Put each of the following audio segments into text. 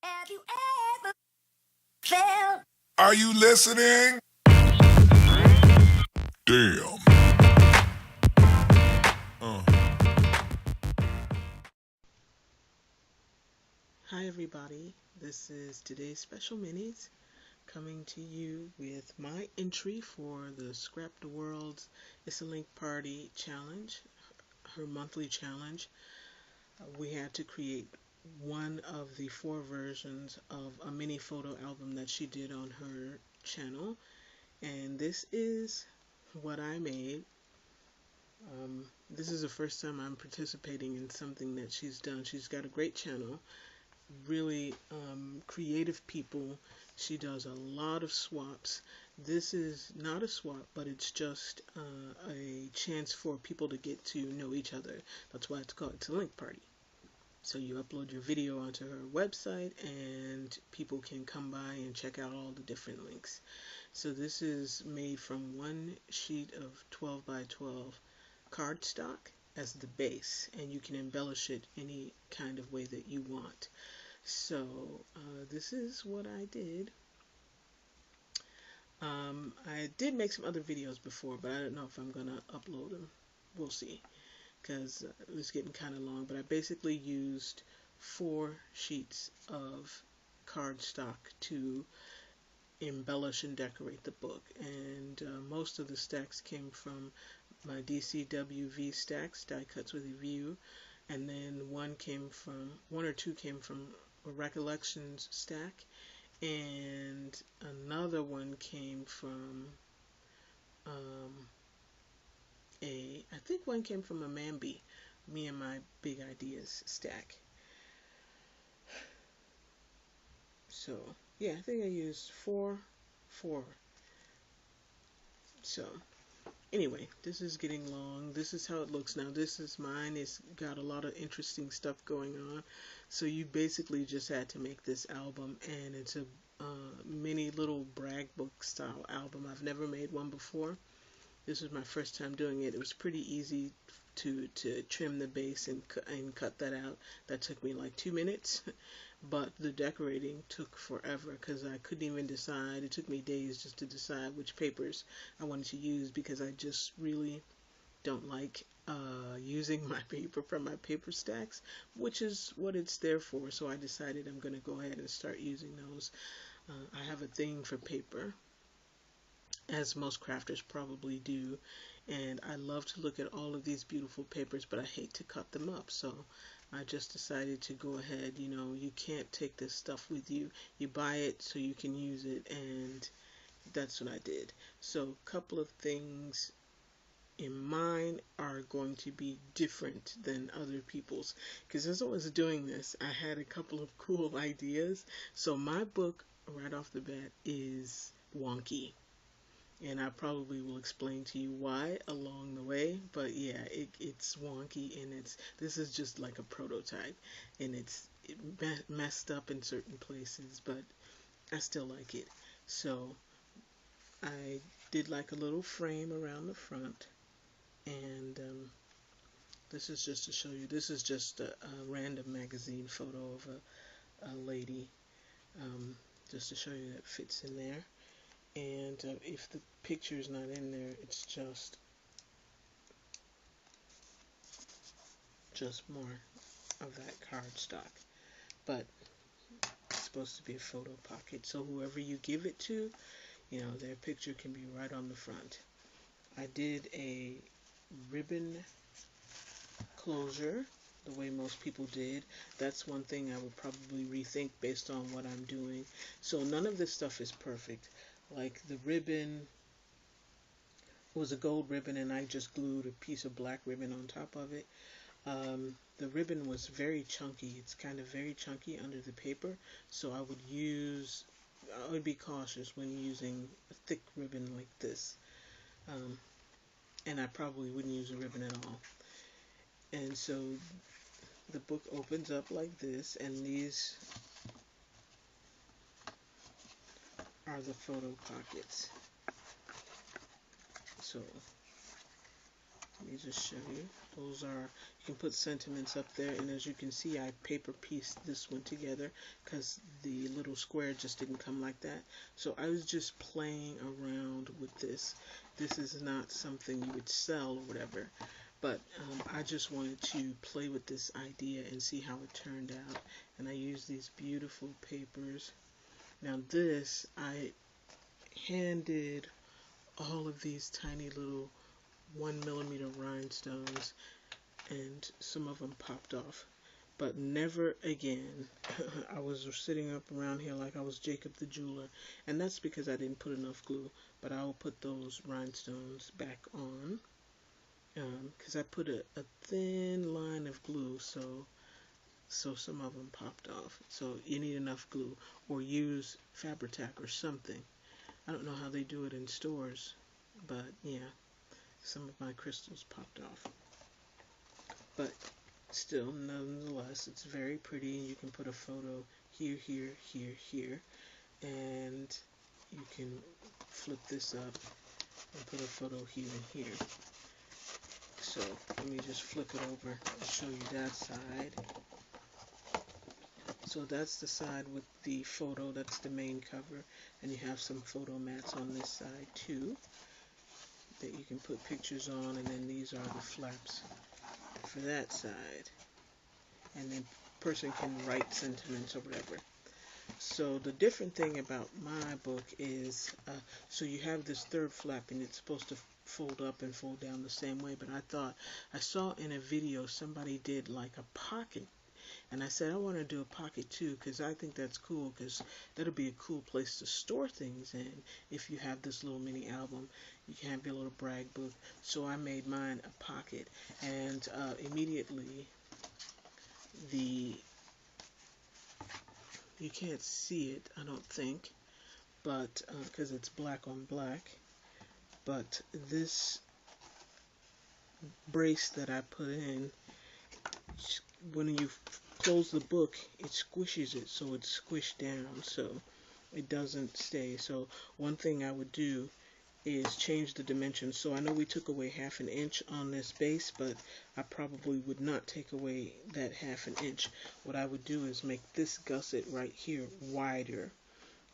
Have you ever felt? Are you listening? Damn. Hi everybody, this is today's special minis coming to you with my entry for the Scrapdaworld Issa Link Party challenge, her monthly challenge. We had to create one of the 4 versions of a mini photo album that she did on her channel, and this is what I made. This is the first time I'm participating in something that she's done. She's got a great channel, really creative people. She does a lot of swaps. This is not a swap, but it's just a chance for people to get to know each other. That's why it's called It's a Link Party. So you upload your video onto her website and people can come by and check out all the different links. So this is made from one sheet of 12 by 12 cardstock as the base, and you can embellish it any kind of way that you want. So this is what I did. I did make some other videos before, but I don't know if I'm gonna upload them. We'll see, because it was getting kind of long. But I basically used 4 sheets of cardstock to embellish and decorate the book, and most of the stacks came from my DCWV stacks, die cuts with a view, and then one or two came from a recollections stack, and another one came from I think one came from a Mambi, me and my big ideas stack. So yeah, I think I used four. So anyway, this is getting long. This is how it looks now. This is mine. It's got a lot of interesting stuff going on. So you basically just had to make this album, and it's a mini little brag book style album. I've never made one before. This was my first time doing it. It was pretty easy to trim the base and cut that out. That took me like 2 minutes. But the decorating took forever because I couldn't even decide. It took me days just to decide which papers I wanted to use, because I just really don't like using my paper from my paper stacks, which is what it's there for. So I decided I'm going to go ahead and start using those. I have a thing for paper, as most crafters probably do, and I love to look at all of these beautiful papers, but I hate to cut them up. So I just decided to go ahead. You can't take this stuff with you. You buy it so you can use it, and that's what I did. So a couple of things in mine are going to be different than other people's, because as I was doing this, I had a couple of cool ideas. So my book, right off the bat, is wonky, and I probably will explain to you why along the way. But yeah, it's wonky, and this is just like a prototype, and it's messed up in certain places, but I still like it. So I did like a little frame around the front, and this is just to show you. This is just a random magazine photo of a lady, just to show you that it fits in there. And if the picture is not in there, it's just more of that cardstock. But it's supposed to be a photo pocket, so whoever you give it to, their picture can be right on the front. I did a ribbon closure the way most people did. That's one thing I would probably rethink based on what I'm doing. So none of this stuff is perfect. Like the ribbon was a gold ribbon, and I just glued a piece of black ribbon on top of it. The ribbon was very chunky. It's kind of very chunky under the paper, so I would be cautious when using a thick ribbon like this. And I probably wouldn't use a ribbon at all. And so the book opens up like this, and these are the photo pockets. So Let me just show you. Those are, you can put sentiments up there, and as you can see, I paper pieced this one together because the little square just didn't come like that. So I was just playing around with this. This is not something you would sell or whatever, but I just wanted to play with this idea and see how it turned out. And I used these beautiful papers. Now this, I handed all of these tiny little 1 millimeter rhinestones, and some of them popped off. But never again. I was sitting up around here like I was Jacob the jeweler, and that's because I didn't put enough glue. But I will put those rhinestones back on, because I put a thin line of glue, so some of them popped off. So you need enough glue, or use Fabri-Tac or something. I don't know how they do it in stores, but yeah, some of my crystals popped off. But still, nonetheless, it's very pretty. You can put a photo here, here, here, here, and you can flip this up and put a photo here and here. So let me just flip it over and show you that side. So that's the side with the photo, that's the main cover, and you have some photo mats on this side too that you can put pictures on, and then these are the flaps for that side, and then person can write sentiments or whatever. So the different thing about my book is, so you have this third flap, and it's supposed to fold up and fold down the same way, but I saw in a video somebody did like a pocket. And I said, I want to do a pocket too, because I think that's cool, because that'll be a cool place to store things in. If you have this little mini album, you can have your little brag book. So I made mine a pocket, and immediately you can't see it, I don't think, but because it's black on black, but this brace that I put in, when you close the book, it squishes it, so it's squished down, so it doesn't stay. So one thing I would do is change the dimensions. So I know we took away 1/2 inch on this base, but I probably would not take away that 1/2 inch. What I would do is make this gusset right here wider,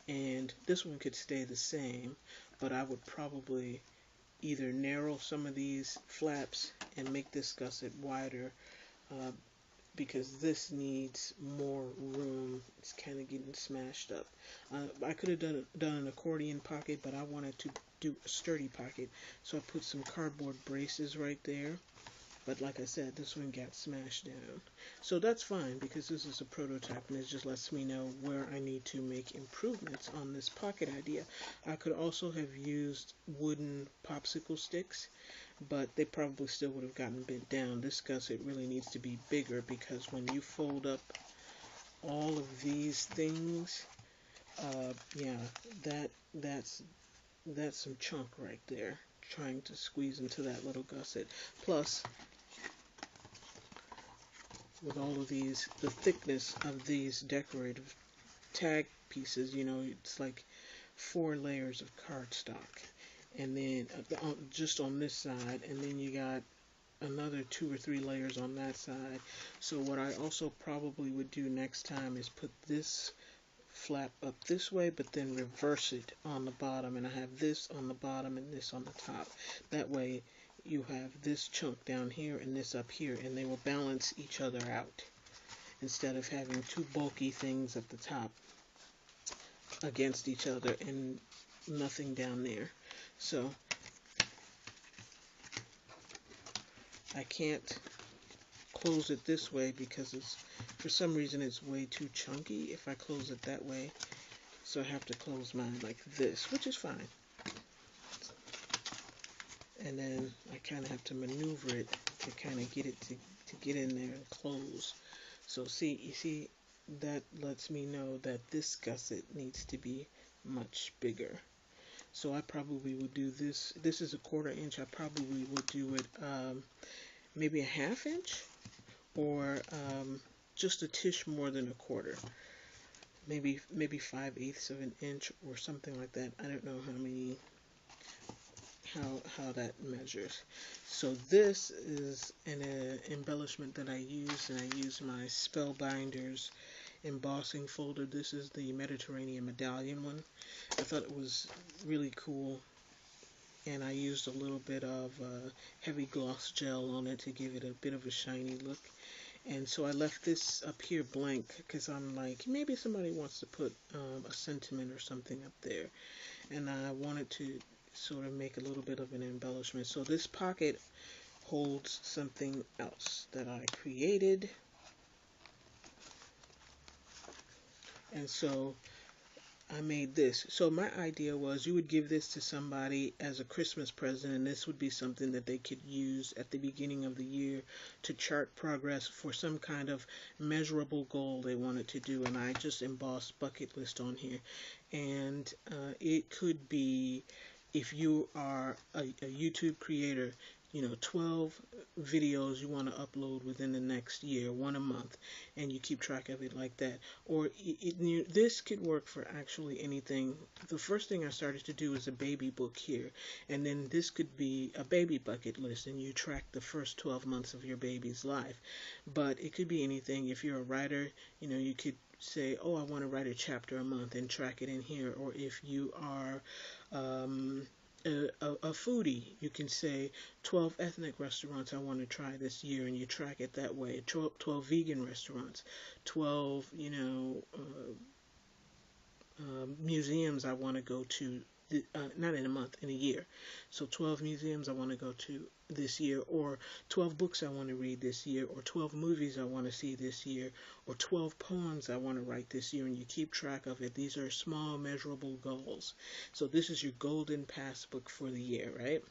and this one could stay the same, but I would probably either narrow some of these flaps and make this gusset wider, because this needs more room. It's kind of getting smashed up. I could have done an accordion pocket, but I wanted to do a sturdy pocket, so I put some cardboard braces right there. But like I said, this one got smashed down. So that's fine, because this is a prototype, and it just lets me know where I need to make improvements on this pocket idea. I could also have used wooden popsicle sticks, but they probably still would have gotten bent down. This gusset really needs to be bigger, because when you fold up all of these things, yeah, that's some chunk right there, trying to squeeze into that little gusset. Plus, with all of these, the thickness of these decorative tag pieces, you know, it's like 4 layers of cardstock, and then just on this side, and then you got another 2 or 3 layers on that side. So what I also probably would do next time is put this flap up this way, but then reverse it on the bottom, and I have this on the bottom and this on the top. That way you have this chunk down here and this up here, and they will balance each other out, instead of having 2 bulky things at the top against each other and nothing down there. So I can't close it this way because for some reason it's way too chunky if I close it that way. So I have to close mine like this, which is fine. And then I kind of have to maneuver it to kind of get it to get in there and close. So you see, that lets me know that this gusset needs to be much bigger. So I probably would do this. This is a 1/4 inch. I probably would do it maybe a 1/2 inch, or just a tish more than a 1/4. Maybe 5/8 of an inch or something like that. I don't know how that measures. So this is an embellishment that I use, and I use my Spellbinders embossing folder. This is the Mediterranean medallion one. I thought it was really cool, and I used a little bit of heavy gloss gel on it to give it a bit of a shiny look. And so I left this up here blank because I'm like, maybe somebody wants to put a sentiment or something up there, and I wanted to sort of make a little bit of an embellishment. So this pocket holds something else that I created, and so I made this. So my idea was you would give this to somebody as a Christmas present, and this would be something that they could use at the beginning of the year to chart progress for some kind of measurable goal they wanted to do. And I just embossed bucket list on here. And it could be, if you are a YouTube creator, 12 videos you want to upload within the next year, one a month, and you keep track of it like that. Or this could work for actually anything. The first thing I started to do is a baby book here, and then this could be a baby bucket list, and you track the first 12 months of your baby's life. But it could be anything. If you're a writer, you could say, oh, I want to write a chapter a month and track it in here. Or if you are a foodie, you can say 12 ethnic restaurants I want to try this year, and you track it that way. 12 vegan restaurants, 12 museums I want to go to, not in a month, in a year. So 12 museums I want to go to this year, or 12 books I want to read this year, or 12 movies I want to see this year, or 12 poems I want to write this year, and you keep track of it. These are small, measurable goals. So this is your golden passbook for the year, right?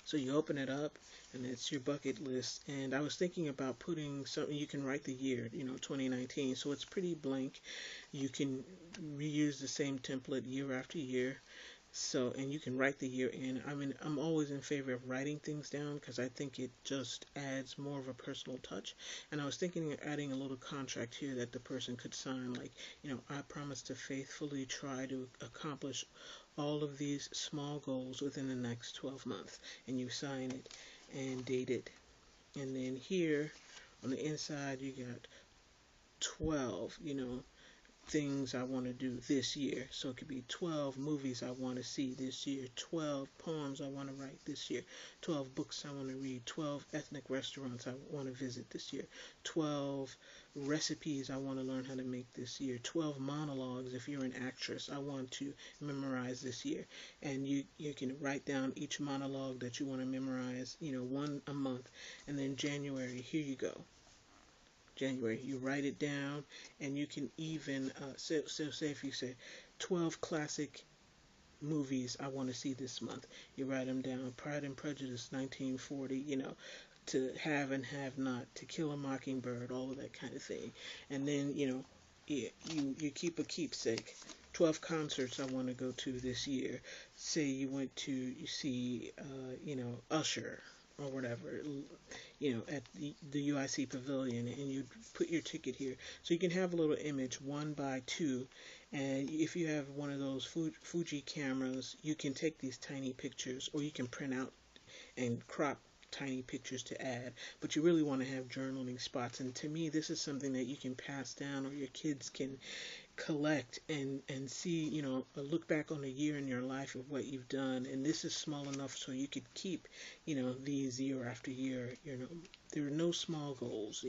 So you open it up, and it's your bucket list. And I was thinking about putting something, you can write the year, 2019. So it's pretty blank. You can reuse the same template year after year. So, and you can write the year in. I mean, I'm always in favor of writing things down because I think it just adds more of a personal touch. And I was thinking of adding a little contract here that the person could sign, like, I promise to faithfully try to accomplish all of these small goals within the next 12 months. And you sign it and date it. And then here on the inside, you got 12, things I want to do this year. So it could be 12 movies I want to see this year, 12 poems I want to write this year, 12 books I want to read, 12 ethnic restaurants I want to visit this year, 12 recipes I want to learn how to make this year, 12 monologues if you're an actress I want to memorize this year. And you can write down each monologue that you want to memorize, one a month. And then January, here you go. January, you write it down, and you can even so say if you say 12 classic movies I want to see this month, you write them down. Pride and Prejudice, 1940, To Have and Have Not, To Kill a Mockingbird, all of that kind of thing. And then you keep a keepsake. 12 concerts I want to go to this year. Say you went to see Usher or whatever, at the UIC Pavilion, and you put your ticket here. So you can have a little image, 1 by 2, and if you have one of those Fuji cameras, you can take these tiny pictures, or you can print out and crop tiny pictures to add, but you really want to have journaling spots. And to me, this is something that you can pass down, or your kids can collect and see, look back on a year in your life of what you've done. And this is small enough so you could keep, these year after year. There are no small goals,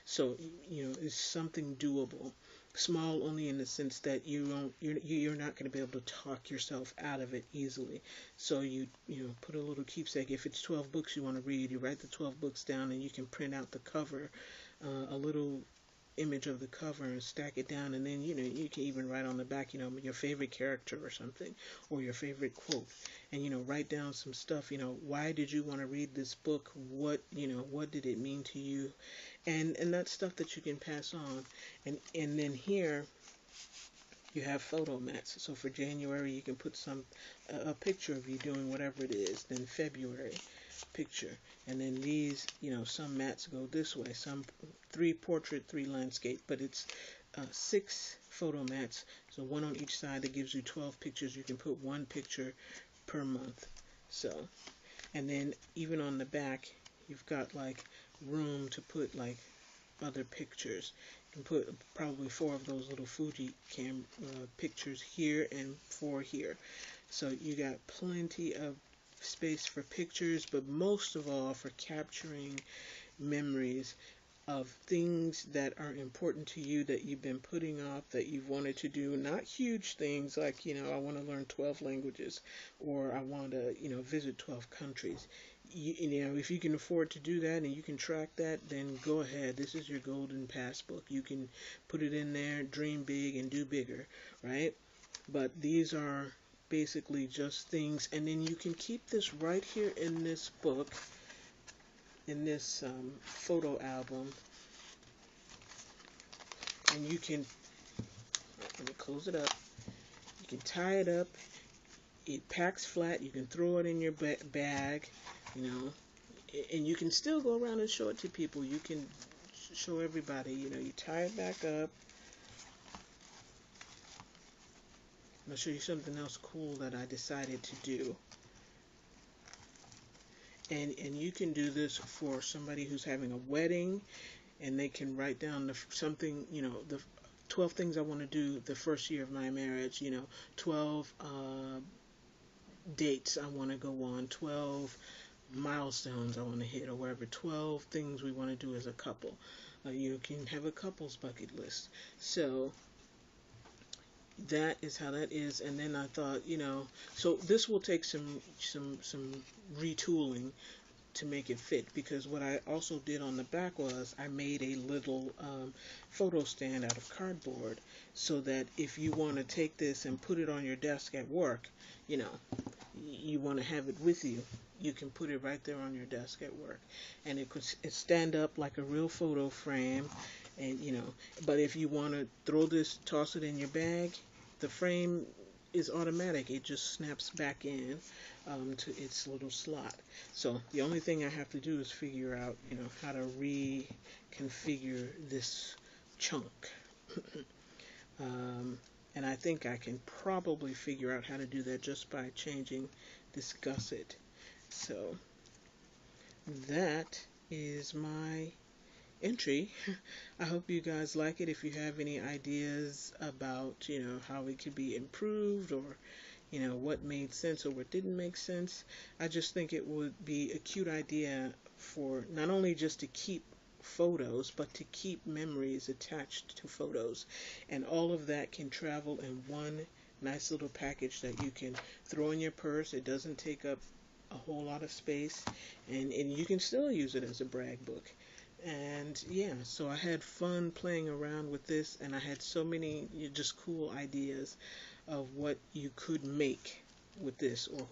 so it's something doable. Small only in the sense that you're not going to be able to talk yourself out of it easily. So you put a little keepsake. If it's 12 books you want to read, you write the 12 books down, and you can print out the cover, a little image of the cover, and stack it down. And then you can even write on the back your favorite character or something, or your favorite quote, and write down some stuff. Why did you want to read this book? What did it mean to you? And that's stuff that you can pass on. And then here you have photo mats. So for January you can put a picture of you doing whatever it is. Then February, picture. And then these, some mats go this way, some 3 portrait, 3 landscape, but it's 6 photo mats, so one on each side. That gives you 12 pictures. You can put one picture per month. So, and then even on the back, you've got like room to put like other pictures. You can put probably 4 of those little Fuji cam pictures here and 4 here. So you got plenty of space for pictures, but most of all for capturing memories of things that are important to you that you've been putting off, that you've wanted to do. Not huge things like, I want to learn 12 languages, or I want to, visit 12 countries. If you can afford to do that and you can track that, then go ahead. This is your golden passbook. You can put it in there, dream big and do bigger, right? But these are basically just things, and then you can keep this right here in this book, in this photo album, and you can, let me close it up, you can tie it up, it packs flat, you can throw it in your bag, and you can still go around and show it to people. You can show everybody, you tie it back up. I'm going to show you something else cool that I decided to do. And you can do this for somebody who's having a wedding, and they can write down something, the 12 things I want to do the first year of my marriage, 12 dates I want to go on, 12 milestones I want to hit, or whatever, 12 things we want to do as a couple. You can have a couple's bucket list. So that is how that is. And then I thought, so this will take some retooling to make it fit, because what I also did on the back was I made a little photo stand out of cardboard, so that if you want to take this and put it on your desk at work, you want to have it with you, you can put it right there on your desk at work, and it stand up like a real photo frame. And but if you want to throw this, toss it in your bag, the frame is automatic. It just snaps back in to its little slot. So the only thing I have to do is figure out, how to reconfigure this chunk. And I think I can probably figure out how to do that just by changing this gusset. So that is my entry. I hope you guys like it. If you have any ideas about, how it could be improved, or, what made sense or what didn't make sense, I just think it would be a cute idea for not only just to keep photos, but to keep memories attached to photos. And all of that can travel in one nice little package that you can throw in your purse. It doesn't take up a whole lot of space, and you can still use it as a brag book. And yeah, so I had fun playing around with this, and I had so many just cool ideas of what you could make with this, or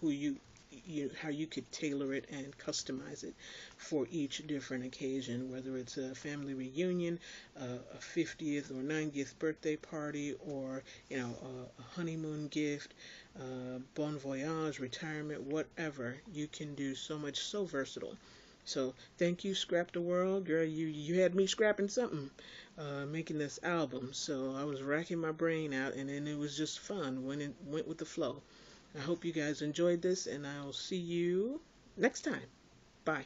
how you could tailor it and customize it for each different occasion, whether it's a family reunion, a 50th or 90th birthday party, or a honeymoon gift, bon voyage, retirement, whatever. You can do so much, so versatile. So thank you, Scrapdaworld. Girl, you had me scrapping something, making this album. So I was racking my brain out, and then it was just fun. Went with the flow. I hope you guys enjoyed this, and I'll see you next time. Bye.